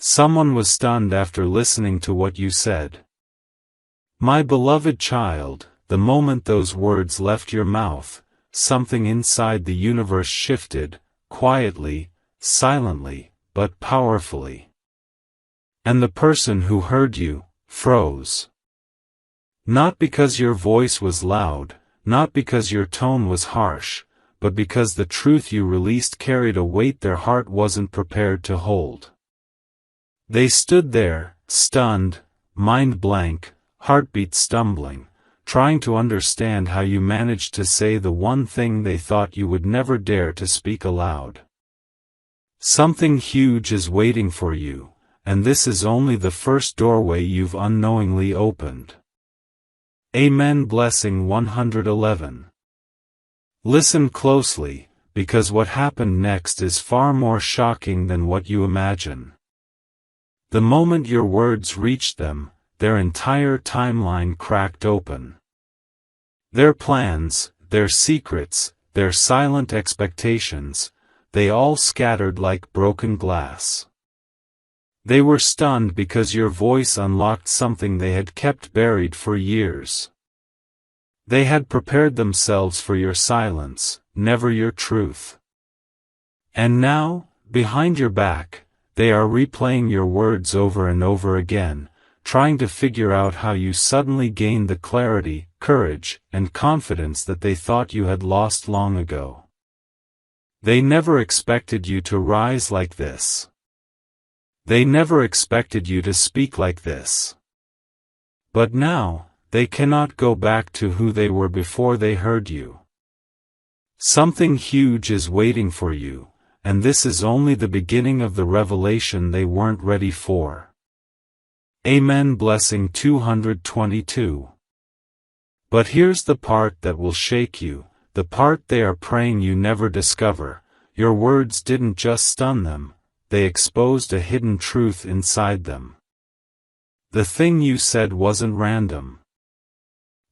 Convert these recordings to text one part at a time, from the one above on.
Someone was stunned after listening to what you said. My beloved child, the moment those words left your mouth, something inside the universe shifted, quietly, silently, but powerfully. And the person who heard you, froze. Not because your voice was loud, not because your tone was harsh, but because the truth you released carried a weight their heart wasn't prepared to hold. They stood there, stunned, mind blank, heartbeat stumbling, trying to understand how you managed to say the one thing they thought you would never dare to speak aloud. Something huge is waiting for you, and this is only the first doorway you've unknowingly opened. Amen. Blessing 111. Listen closely, because what happened next is far more shocking than what you imagine. The moment your words reached them, their entire timeline cracked open. Their plans, their secrets, their silent expectations, they all scattered like broken glass. They were stunned because your voice unlocked something they had kept buried for years. They had prepared themselves for your silence, never your truth. And now, behind your back, they are replaying your words over and over again, trying to figure out how you suddenly gained the clarity, courage, and confidence that they thought you had lost long ago. They never expected you to rise like this. They never expected you to speak like this. But now, they cannot go back to who they were before they heard you. Something huge is waiting for you, and this is only the beginning of the revelation they weren't ready for. Amen. Blessing 222. But here's the part that will shake you, the part they are praying you never discover. Your words didn't just stun them, they exposed a hidden truth inside them. The thing you said wasn't random.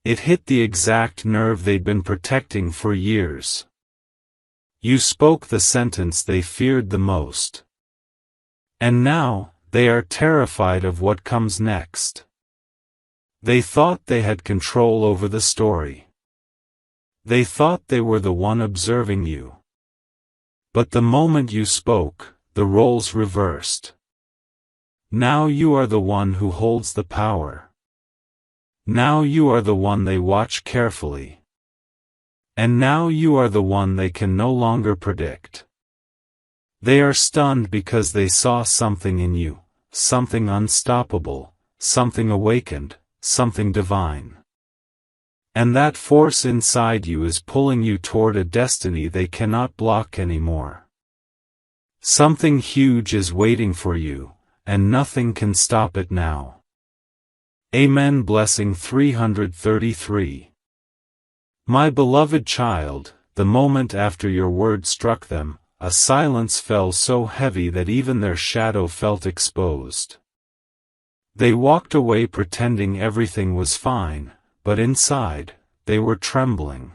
It hit the exact nerve they'd been protecting for years. You spoke the sentence they feared the most. And now, they are terrified of what comes next. They thought they had control over the story. They thought they were the one observing you. But the moment you spoke, the roles reversed. Now you are the one who holds the power. Now you are the one they watch carefully. And now you are the one they can no longer predict. They are stunned because they saw something in you, something unstoppable, something awakened, something divine. And that force inside you is pulling you toward a destiny they cannot block anymore. Something huge is waiting for you, and nothing can stop it now. Amen. Blessing 333. My beloved child, the moment after your word struck them, a silence fell so heavy that even their shadow felt exposed. They walked away pretending everything was fine, but inside, they were trembling.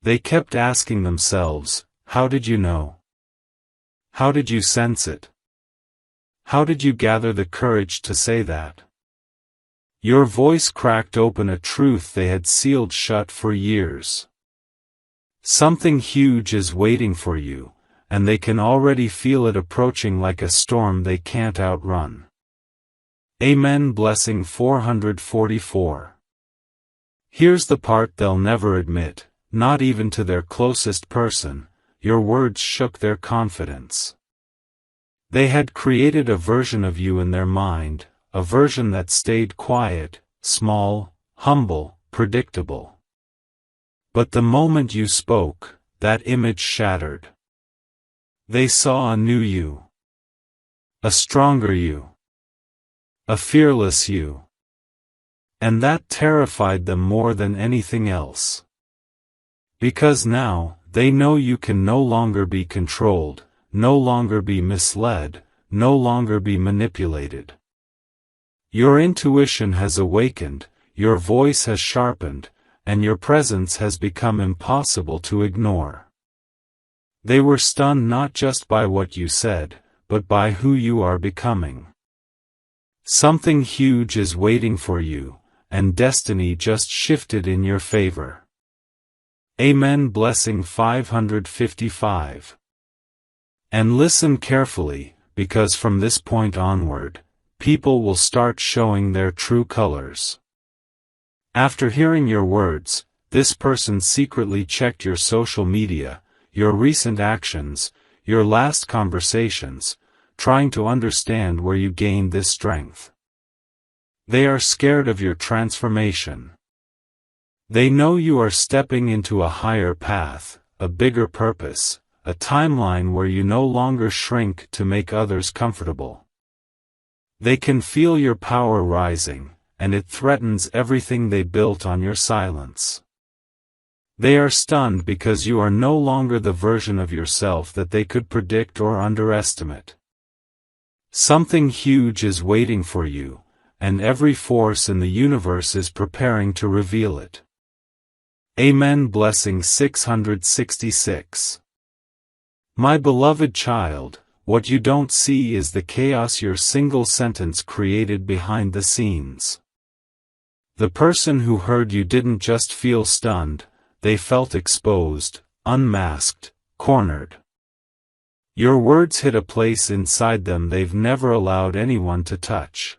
They kept asking themselves, how did you know? How did you sense it? How did you gather the courage to say that? Your voice cracked open a truth they had sealed shut for years. Something huge is waiting for you, and they can already feel it approaching like a storm they can't outrun. Amen. Blessing 444. Here's the part they'll never admit, not even to their closest person. Your words shook their confidence. They had created a version of you in their mind, a version that stayed quiet, small, humble, predictable. But the moment you spoke, that image shattered. They saw a new you. A stronger you. A fearless you. And that terrified them more than anything else. Because now, they know you can no longer be controlled, no longer be misled, no longer be manipulated. Your intuition has awakened, your voice has sharpened, and your presence has become impossible to ignore. They were stunned not just by what you said, but by who you are becoming. Something huge is waiting for you, and destiny just shifted in your favor. Amen. Blessing 555. And listen carefully, because from this point onward, people will start showing their true colors. After hearing your words, this person secretly checked your social media, your recent actions, your last conversations, trying to understand where you gained this strength. They are scared of your transformation. They know you are stepping into a higher path, a bigger purpose, a timeline where you no longer shrink to make others comfortable. They can feel your power rising, and it threatens everything they built on your silence. They are stunned because you are no longer the version of yourself that they could predict or underestimate. Something huge is waiting for you, and every force in the universe is preparing to reveal it. Amen. Blessing 666. My beloved child, what you don't see is the chaos your single sentence created behind the scenes. The person who heard you didn't just feel stunned, they felt exposed, unmasked, cornered. Your words hit a place inside them they've never allowed anyone to touch.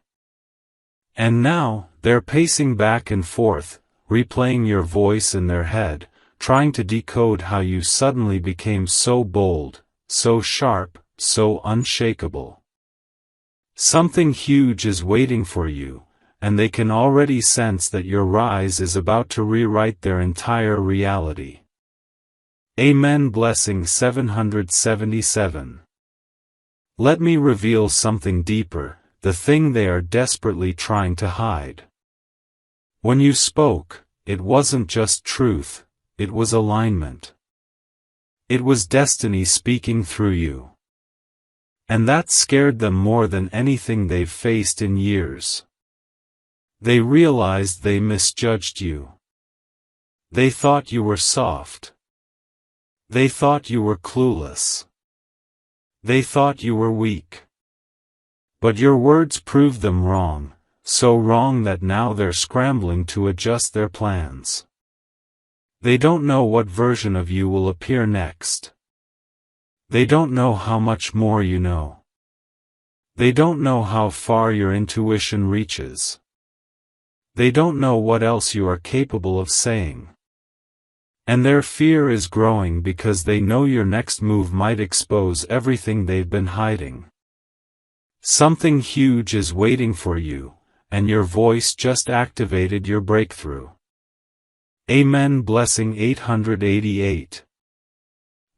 And now, they're pacing back and forth, replaying your voice in their head, trying to decode how you suddenly became so bold, so sharp, so unshakable. Something huge is waiting for you, and they can already sense that your rise is about to rewrite their entire reality. Amen. Blessing 777. Let me reveal something deeper, the thing they are desperately trying to hide. When you spoke, it wasn't just truth, it was alignment. It was destiny speaking through you. And that scared them more than anything they've faced in years. They realized they misjudged you. They thought you were soft. They thought you were clueless. They thought you were weak. But your words proved them wrong, so wrong that now they're scrambling to adjust their plans. They don't know what version of you will appear next. They don't know how much more you know. They don't know how far your intuition reaches. They don't know what else you are capable of saying. And their fear is growing because they know your next move might expose everything they've been hiding. Something huge is waiting for you, and your voice just activated your breakthrough. Amen. Blessing 888.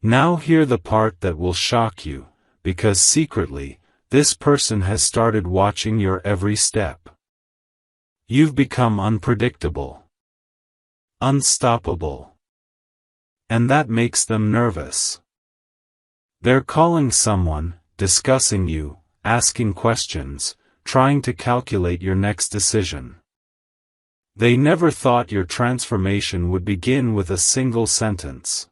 Now hear the part that will shock you, because secretly, this person has started watching your every step. You've become unpredictable. Unstoppable. And that makes them nervous. They're calling someone, discussing you, asking questions, trying to calculate your next decision. They never thought your transformation would begin with a single sentence.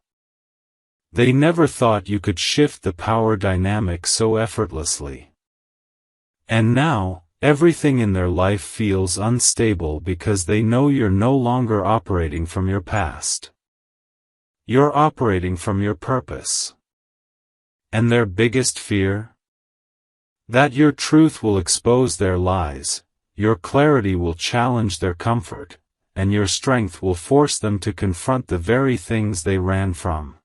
They never thought you could shift the power dynamic so effortlessly. And now, everything in their life feels unstable because they know you're no longer operating from your past. You're operating from your purpose. And their biggest fear? That your truth will expose their lies, your clarity will challenge their comfort, and your strength will force them to confront the very things they ran from.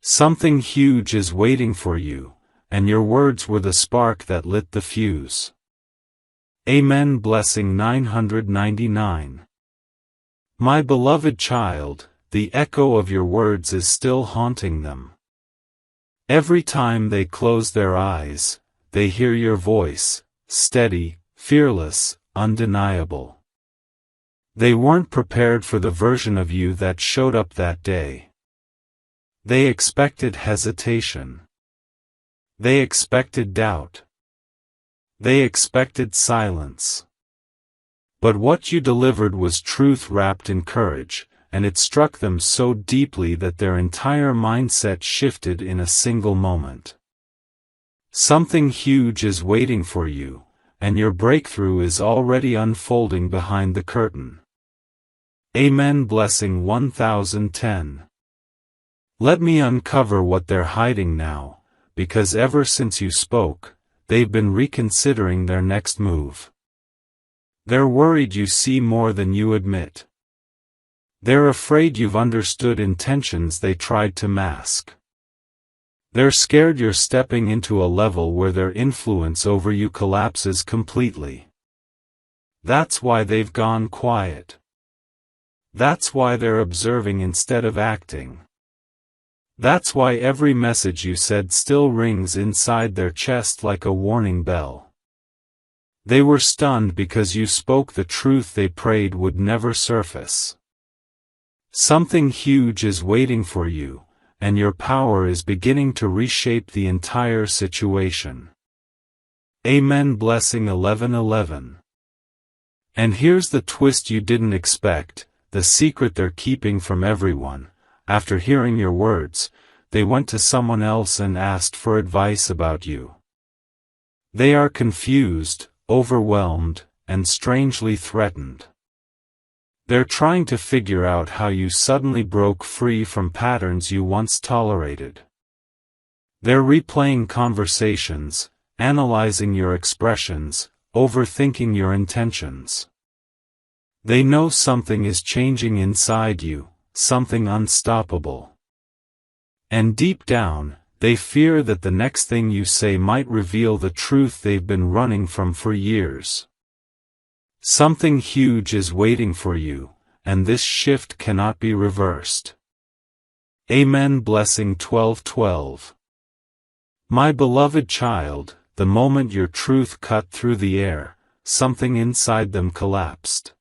Something huge is waiting for you, and your words were the spark that lit the fuse. Amen. Blessing 999. My beloved child, the echo of your words is still haunting them. Every time they close their eyes, they hear your voice, steady, fearless, undeniable. They weren't prepared for the version of you that showed up that day. They expected hesitation. They expected doubt. They expected silence. But what you delivered was truth wrapped in courage, and it struck them so deeply that their entire mindset shifted in a single moment. Something huge is waiting for you, and your breakthrough is already unfolding behind the curtain. Amen. Blessing 1010. Let me uncover what they're hiding now, because ever since you spoke, they've been reconsidering their next move. They're worried you see more than you admit. They're afraid you've understood intentions they tried to mask. They're scared you're stepping into a level where their influence over you collapses completely. That's why they've gone quiet. That's why they're observing instead of acting. That's why every message you said still rings inside their chest like a warning bell. They were stunned because you spoke the truth they prayed would never surface. Something huge is waiting for you, and your power is beginning to reshape the entire situation. Amen. Blessing 1111. And here's the twist you didn't expect, the secret they're keeping from everyone. After hearing your words, they went to someone else and asked for advice about you. They are confused, overwhelmed, and strangely threatened. They're trying to figure out how you suddenly broke free from patterns you once tolerated. They're replaying conversations, analyzing your expressions, overthinking your intentions. They know something is changing inside you, something unstoppable. And deep down, they fear that the next thing you say might reveal the truth they've been running from for years. Something huge is waiting for you, and this shift cannot be reversed. Amen. Blessing 1212. My beloved child, the moment your truth cut through the air, something inside them collapsed.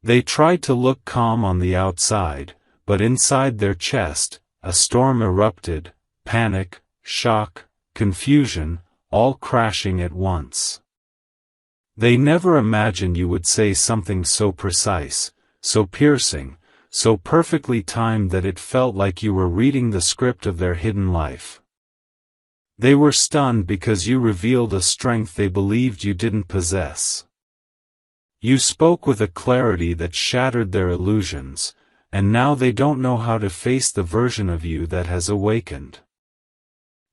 They tried to look calm on the outside, but inside their chest, a storm erupted, panic, shock, confusion, all crashing at once. They never imagined you would say something so precise, so piercing, so perfectly timed that it felt like you were reading the script of their hidden life. They were stunned because you revealed a strength they believed you didn't possess. You spoke with a clarity that shattered their illusions, and now they don't know how to face the version of you that has awakened.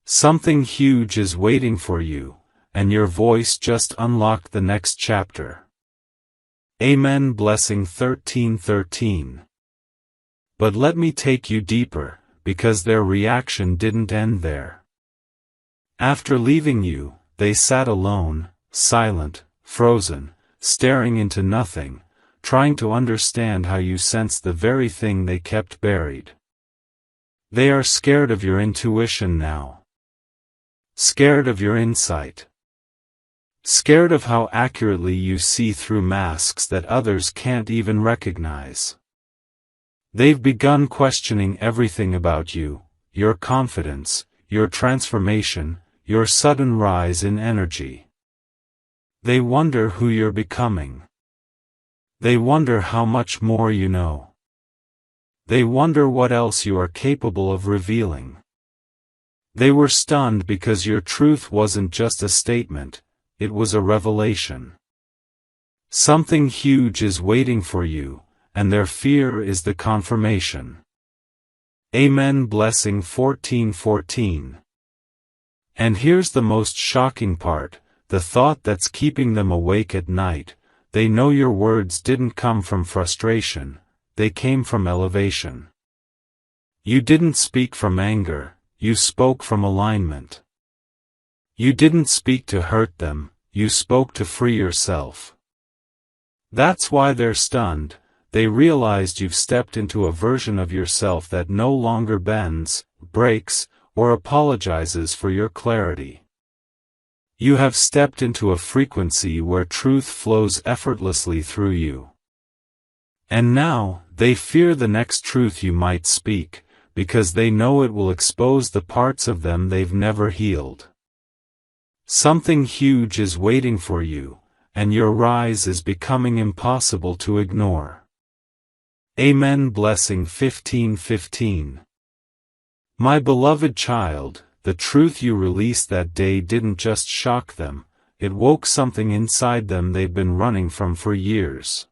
Something huge is waiting for you, and your voice just unlocked the next chapter. Amen. Blessing 1313. But let me take you deeper, because their reaction didn't end there. After leaving you, they sat alone, silent, frozen, staring into nothing, trying to understand how you sensed the very thing they kept buried. They are scared of your intuition now. Scared of your insight. Scared of how accurately you see through masks that others can't even recognize. They've begun questioning everything about you, your confidence, your transformation, your sudden rise in energy. They wonder who you're becoming. They wonder how much more you know. They wonder what else you are capable of revealing. They were stunned because your truth wasn't just a statement, it was a revelation. Something huge is waiting for you, and their fear is the confirmation. Amen. Blessing 1414. And here's the most shocking part, the thought that's keeping them awake at night. They know your words didn't come from frustration, they came from elevation. You didn't speak from anger, you spoke from alignment. You didn't speak to hurt them, you spoke to free yourself. That's why they're stunned. They realized you've stepped into a version of yourself that no longer bends, breaks, or apologizes for your clarity. You have stepped into a frequency where truth flows effortlessly through you. And now, they fear the next truth you might speak, because they know it will expose the parts of them they've never healed. Something huge is waiting for you, and your rise is becoming impossible to ignore. Amen. Blessing 1515. My beloved child, the truth you released that day didn't just shock them, it woke something inside them they've been running from for years.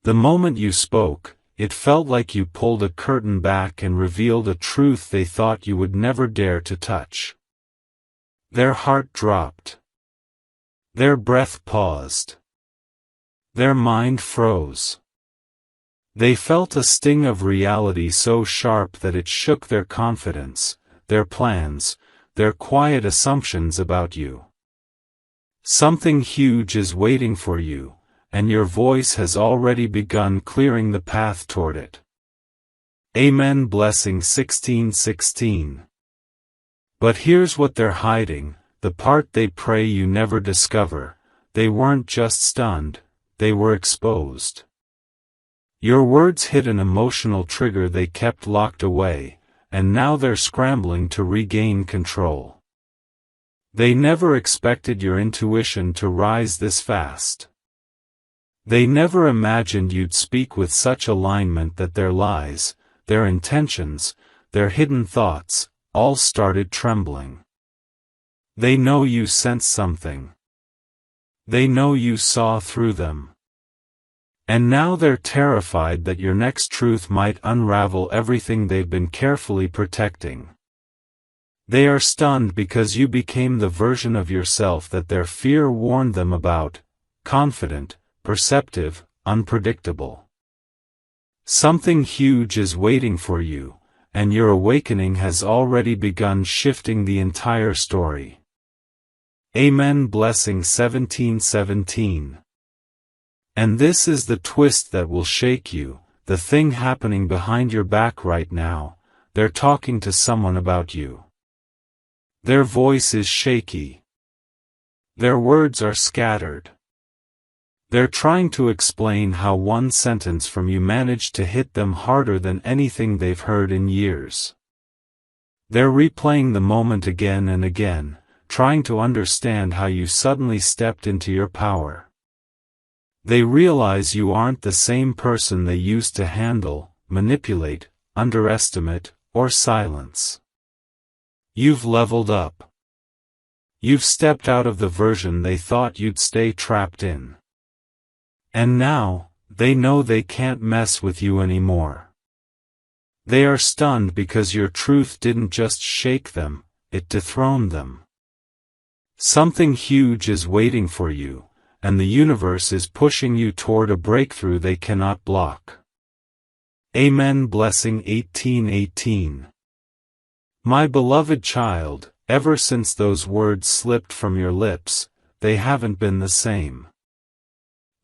The moment you spoke, it felt like you pulled a curtain back and revealed a truth they thought you would never dare to touch. Their heart dropped. Their breath paused. Their mind froze. They felt a sting of reality so sharp that it shook their confidence, their plans, their quiet assumptions about you. Something huge is waiting for you, and your voice has already begun clearing the path toward it. Amen. Blessing 16:16. But here's what they're hiding, the part they pray you never discover. They weren't just stunned, they were exposed. Your words hit an emotional trigger they kept locked away, and now they're scrambling to regain control. They never expected your intuition to rise this fast. They never imagined you'd speak with such alignment that their lies, their intentions, their hidden thoughts, all started trembling. They know you sensed something. They know you saw through them. And now they're terrified that your next truth might unravel everything they've been carefully protecting. They are stunned because you became the version of yourself that their fear warned them about, confident, perceptive, unpredictable. Something huge is waiting for you, and your awakening has already begun shifting the entire story. Amen. Blessing 17:17. And this is the twist that will shake you, the thing happening behind your back right now. They're talking to someone about you. Their voice is shaky. Their words are scattered. They're trying to explain how one sentence from you managed to hit them harder than anything they've heard in years. They're replaying the moment again and again, trying to understand how you suddenly stepped into your power. They realize you aren't the same person they used to handle, manipulate, underestimate, or silence. You've leveled up. You've stepped out of the version they thought you'd stay trapped in. And now, they know they can't mess with you anymore. They are stunned because your truth didn't just shake them, it dethroned them. Something huge is waiting for you, and the universe is pushing you toward a breakthrough they cannot block. Amen. Blessing 18:18. My beloved child, ever since those words slipped from your lips, they haven't been the same.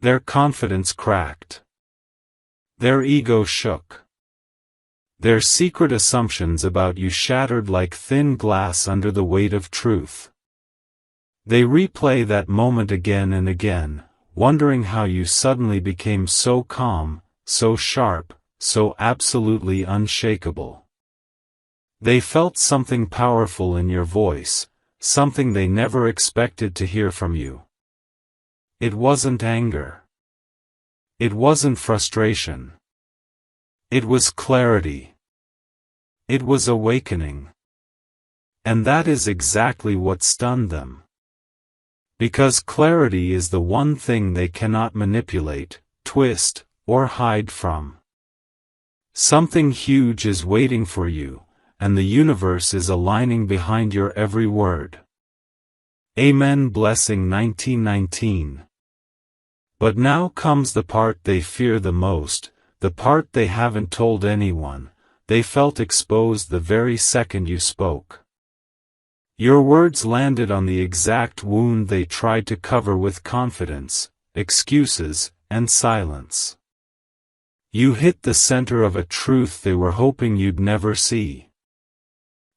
Their confidence cracked. Their ego shook. Their secret assumptions about you shattered like thin glass under the weight of truth. They replay that moment again and again, wondering how you suddenly became so calm, so sharp, so absolutely unshakable. They felt something powerful in your voice, something they never expected to hear from you. It wasn't anger. It wasn't frustration. It was clarity. It was awakening. And that is exactly what stunned them. Because clarity is the one thing they cannot manipulate, twist, or hide from. Something huge is waiting for you, and the universe is aligning behind your every word. Amen. Blessing 19:19. But now comes the part they fear the most, the part they haven't told anyone. They felt exposed the very second you spoke. Your words landed on the exact wound they tried to cover with confidence, excuses, and silence. You hit the center of a truth they were hoping you'd never see.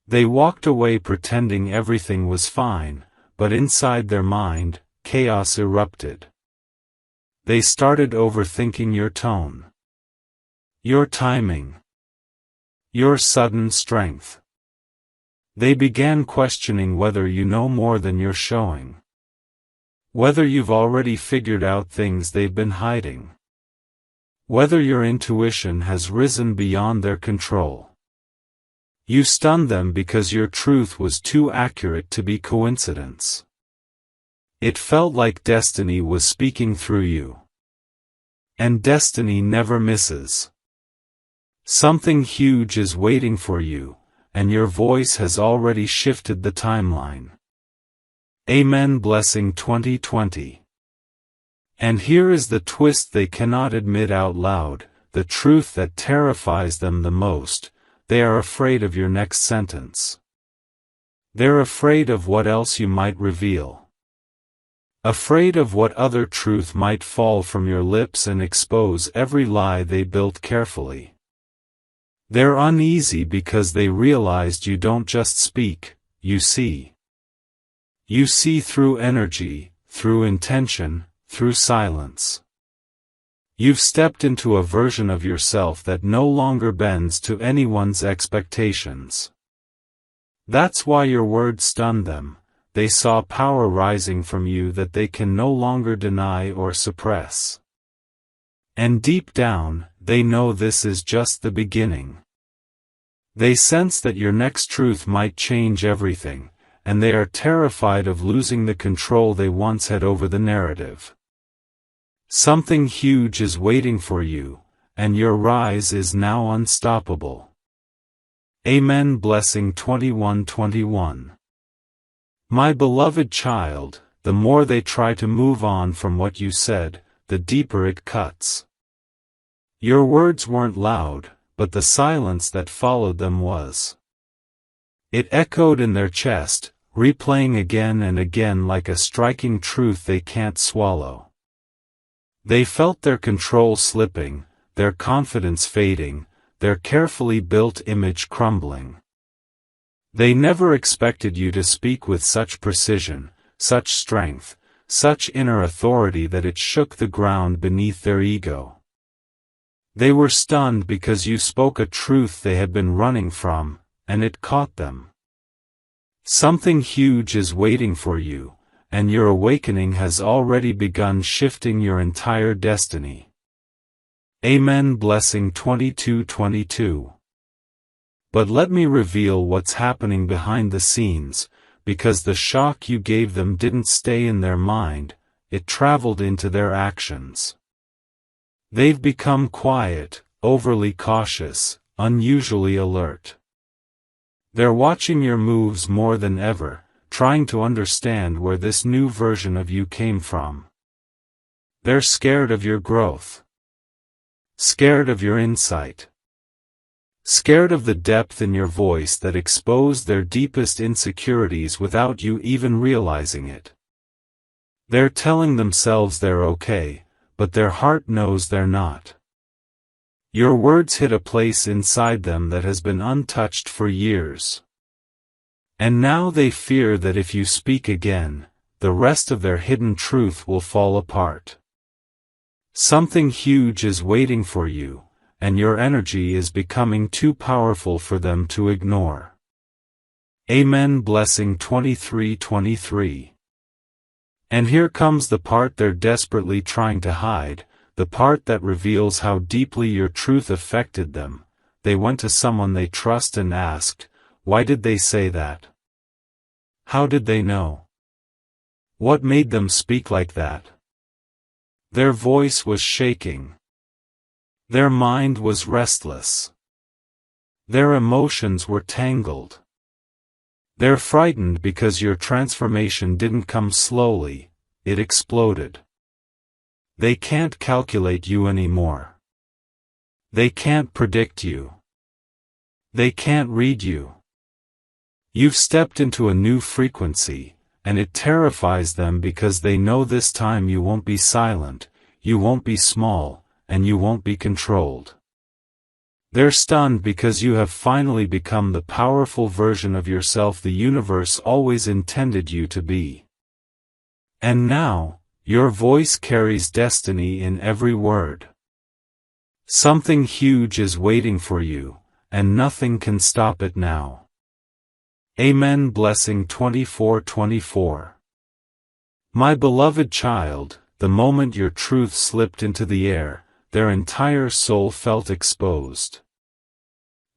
They walked away pretending everything was fine, but inside their mind, chaos erupted. They started overthinking your tone, your timing, your sudden strength. They began questioning whether you know more than you're showing. Whether you've already figured out things they've been hiding. Whether your intuition has risen beyond their control. You stunned them because your truth was too accurate to be coincidence. It felt like destiny was speaking through you. And destiny never misses. Something huge is waiting for you, and your voice has already shifted the timeline. Amen. Blessing 2020. And here is the twist they cannot admit out loud, the truth that terrifies them the most: they are afraid of your next sentence. They're afraid of what else you might reveal. Afraid of what other truth might fall from your lips and expose every lie they built carefully. They're uneasy because they realized you don't just speak, you see. You see through energy, through intention, through silence. You've stepped into a version of yourself that no longer bends to anyone's expectations. That's why your words stunned them. They saw power rising from you that they can no longer deny or suppress. And deep down, they know this is just the beginning. They sense that your next truth might change everything, and they are terrified of losing the control they once had over the narrative. Something huge is waiting for you, and your rise is now unstoppable. Amen. Blessing 21:21. My beloved child, the more they try to move on from what you said, the deeper it cuts. Your words weren't loud, but the silence that followed them was. It echoed in their chest, replaying again and again like a striking truth they can't swallow. They felt their control slipping, their confidence fading, their carefully built image crumbling. They never expected you to speak with such precision, such strength, such inner authority that it shook the ground beneath their ego. They were stunned because you spoke a truth they had been running from, and it caught them. Something huge is waiting for you, and your awakening has already begun shifting your entire destiny. Amen. Blessing 22:22. But let me reveal what's happening behind the scenes, because the shock you gave them didn't stay in their mind, it traveled into their actions. They've become quiet, overly cautious, unusually alert. They're watching your moves more than ever, trying to understand where this new version of you came from. They're scared of your growth. Scared of your insight. Scared of the depth in your voice that exposed their deepest insecurities without you even realizing it. They're telling themselves they're okay, but their heart knows they're not. Your words hit a place inside them that has been untouched for years. And now they fear that if you speak again, the rest of their hidden truth will fall apart. Something huge is waiting for you, and your energy is becoming too powerful for them to ignore. Amen. Blessing 23:23. And here comes the part they're desperately trying to hide, the part that reveals how deeply your truth affected them. They went to someone they trust and asked, "Why did they say that? How did they know? What made them speak like that?" Their voice was shaking. Their mind was restless. Their emotions were tangled. They're frightened because your transformation didn't come slowly, it exploded. They can't calculate you anymore. They can't predict you. They can't read you. You've stepped into a new frequency, and it terrifies them because they know this time you won't be silent, you won't be small, and you won't be controlled. They're stunned because you have finally become the powerful version of yourself the universe always intended you to be. And now, your voice carries destiny in every word. Something huge is waiting for you, and nothing can stop it now. Amen. Blessing 24:24. My beloved child, the moment your truth slipped into the air, their entire soul felt exposed.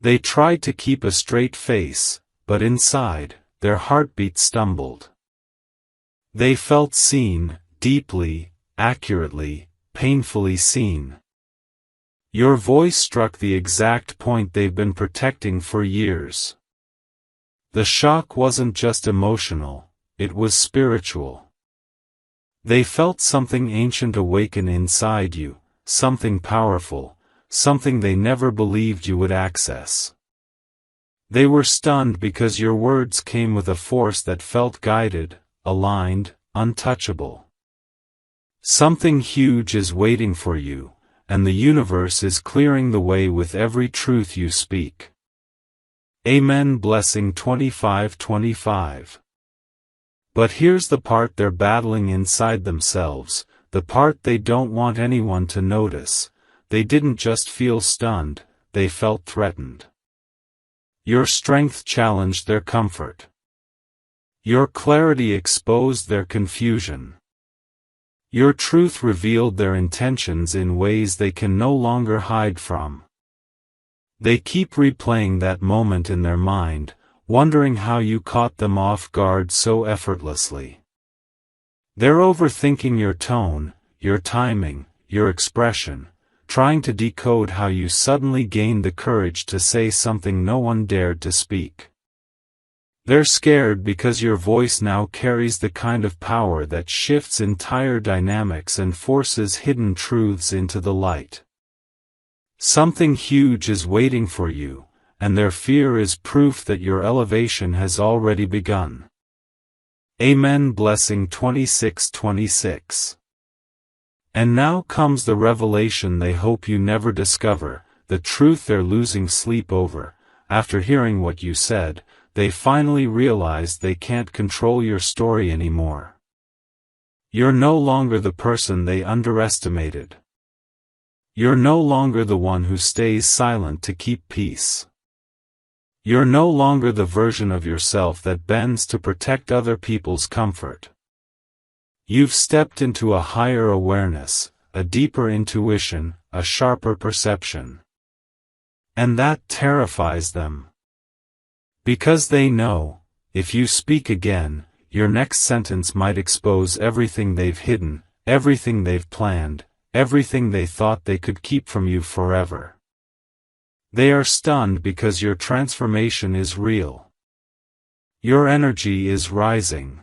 They tried to keep a straight face, but inside, their heartbeat stumbled. They felt seen, deeply, accurately, painfully seen. Your voice struck the exact point they've been protecting for years. The shock wasn't just emotional, it was spiritual. They felt something ancient awaken inside you, something powerful, something they never believed you would access. They were stunned because your words came with a force that felt guided, aligned, untouchable. Something huge is waiting for you, and the universe is clearing the way with every truth you speak. Amen. Blessing 25:25. But here's the part they're battling inside themselves, the part they don't want anyone to notice. They didn't just feel stunned, they felt threatened. Your strength challenged their comfort. Your clarity exposed their confusion. Your truth revealed their intentions in ways they can no longer hide from. They keep replaying that moment in their mind, wondering how you caught them off guard so effortlessly. They're overthinking your tone, your timing, your expression, trying to decode how you suddenly gained the courage to say something no one dared to speak. They're scared because your voice now carries the kind of power that shifts entire dynamics and forces hidden truths into the light. Something huge is waiting for you, and their fear is proof that your elevation has already begun. Amen. Blessing 26:26. And now comes the revelation they hope you never discover, the truth they're losing sleep over. After hearing what you said, they finally realized they can't control your story anymore. You're no longer the person they underestimated. You're no longer the one who stays silent to keep peace. You're no longer the version of yourself that bends to protect other people's comfort. You've stepped into a higher awareness, a deeper intuition, a sharper perception. And that terrifies them. Because they know, if you speak again, your next sentence might expose everything they've hidden, everything they've planned, everything they thought they could keep from you forever. They are stunned because your transformation is real. Your energy is rising.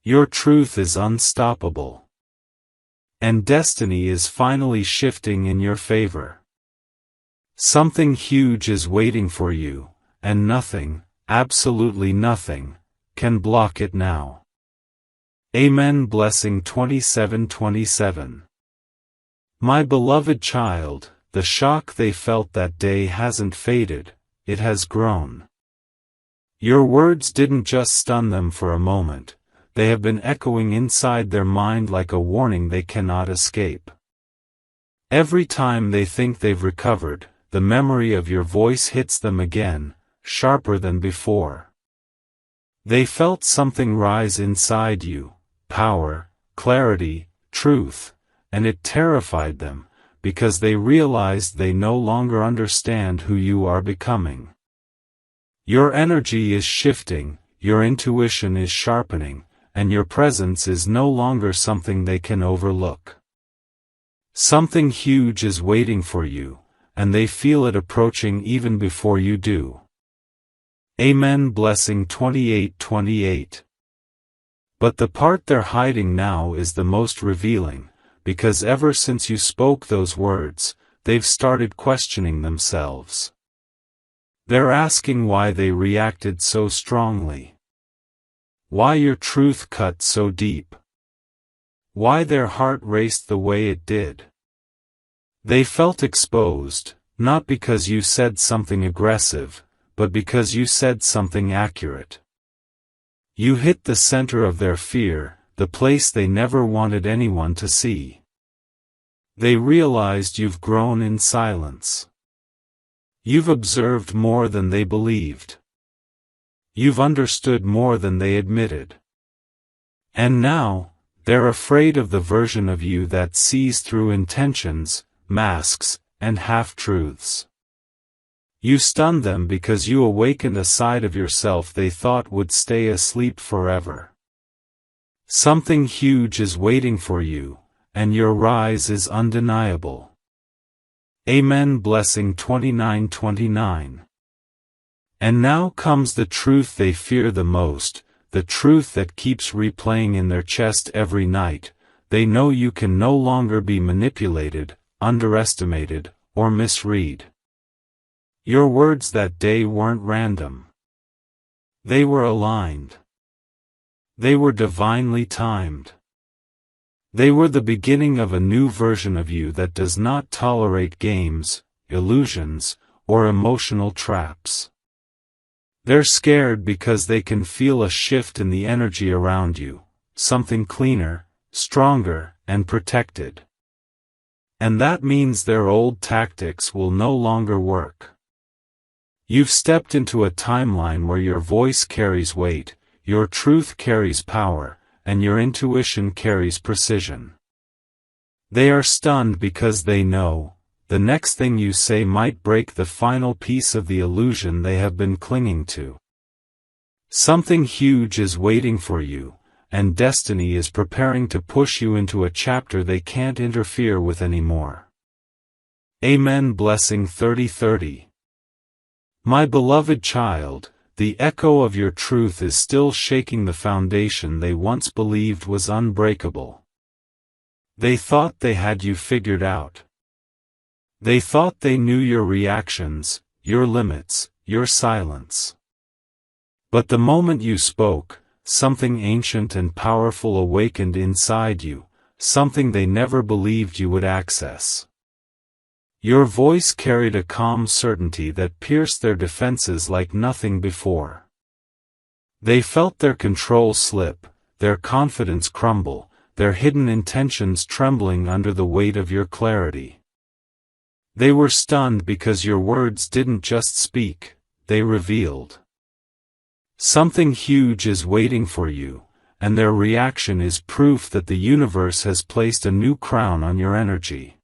Your truth is unstoppable. And destiny is finally shifting in your favor. Something huge is waiting for you, and nothing, absolutely nothing, can block it now. Amen. Blessing 27:27. My beloved child, the shock they felt that day hasn't faded, it has grown. Your words didn't just stun them for a moment, they have been echoing inside their mind like a warning they cannot escape. Every time they think they've recovered, the memory of your voice hits them again, sharper than before. They felt something rise inside you, power, clarity, truth, and it terrified them, because they realized they no longer understand who you are becoming. Your energy is shifting, your intuition is sharpening, and your presence is no longer something they can overlook. Something huge is waiting for you, and they feel it approaching even before you do. Amen. Blessing 28:28. But the part they're hiding now is the most revealing, because ever since you spoke those words, they've started questioning themselves. They're asking why they reacted so strongly. Why your truth cut so deep. Why their heart raced the way it did. They felt exposed, not because you said something aggressive, but because you said something accurate. You hit the center of their fear, the place they never wanted anyone to see. They realized you've grown in silence. You've observed more than they believed. You've understood more than they admitted. And now, they're afraid of the version of you that sees through intentions, masks, and half-truths. You stunned them because you awakened a side of yourself they thought would stay asleep forever. Something huge is waiting for you, and your rise is undeniable. Amen. Blessing 29:29. And now comes the truth they fear the most, the truth that keeps replaying in their chest every night. They know you can no longer be manipulated, underestimated, or misread. Your words that day weren't random. They were aligned. They were divinely timed. They were the beginning of a new version of you that does not tolerate games, illusions, or emotional traps. They're scared because they can feel a shift in the energy around you, something cleaner, stronger, and protected. And that means their old tactics will no longer work. You've stepped into a timeline where your voice carries weight, your truth carries power, and your intuition carries precision. They are stunned because they know, the next thing you say might break the final piece of the illusion they have been clinging to. Something huge is waiting for you, and destiny is preparing to push you into a chapter they can't interfere with anymore. Amen. Blessing 30:30. My beloved child, the echo of your truth is still shaking the foundation they once believed was unbreakable. They thought they had you figured out. They thought they knew your reactions, your limits, your silence. But the moment you spoke, something ancient and powerful awakened inside you, something they never believed you would access. Your voice carried a calm certainty that pierced their defenses like nothing before. They felt their control slip, their confidence crumble, their hidden intentions trembling under the weight of your clarity. They were stunned because your words didn't just speak, they revealed. Something huge is waiting for you, and their reaction is proof that the universe has placed a new crown on your energy.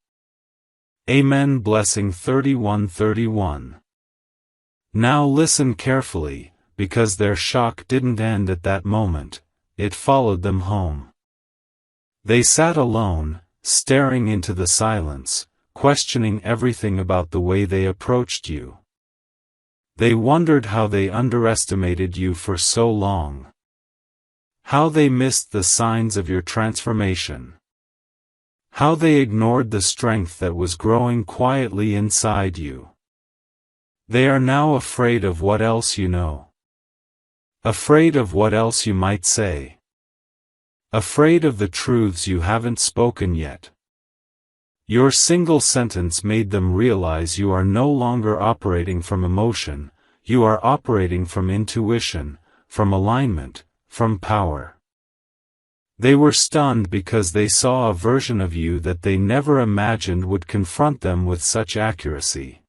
Amen. Blessing 31:31. Now listen carefully, because their shock didn't end at that moment, it followed them home. They sat alone, staring into the silence, questioning everything about the way they approached you. They wondered how they underestimated you for so long. How they missed the signs of your transformation. How they ignored the strength that was growing quietly inside you. They are now afraid of what else you know. Afraid of what else you might say. Afraid of the truths you haven't spoken yet. Your single sentence made them realize you are no longer operating from emotion, you are operating from intuition, from alignment, from power. They were stunned because they saw a version of you that they never imagined would confront them with such accuracy.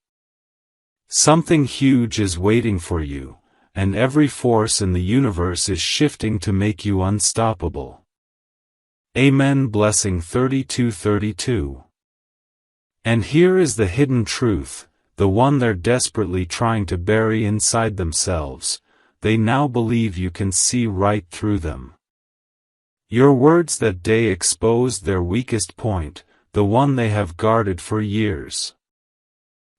Something huge is waiting for you, and every force in the universe is shifting to make you unstoppable. Amen. Blessing 32:32. And here is the hidden truth, the one they're desperately trying to bury inside themselves. They now believe you can see right through them. Your words that day exposed their weakest point, the one they have guarded for years.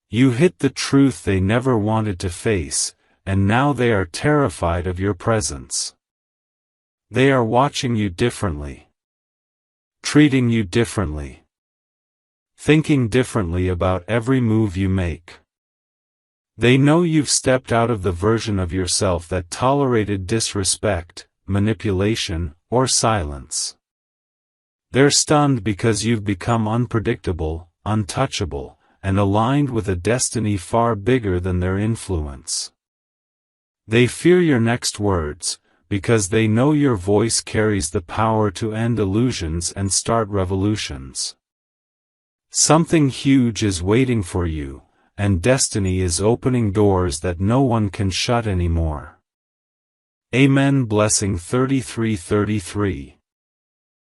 You hit the truth they never wanted to face, and now they are terrified of your presence. They are watching you differently. Treating you differently. Thinking differently about every move you make. They know you've stepped out of the version of yourself that tolerated disrespect, manipulation, or silence. They're stunned because you've become unpredictable, untouchable, and aligned with a destiny far bigger than their influence. They fear your next words, because they know your voice carries the power to end illusions and start revolutions. Something huge is waiting for you, and destiny is opening doors that no one can shut anymore. Amen. Blessing 33:33.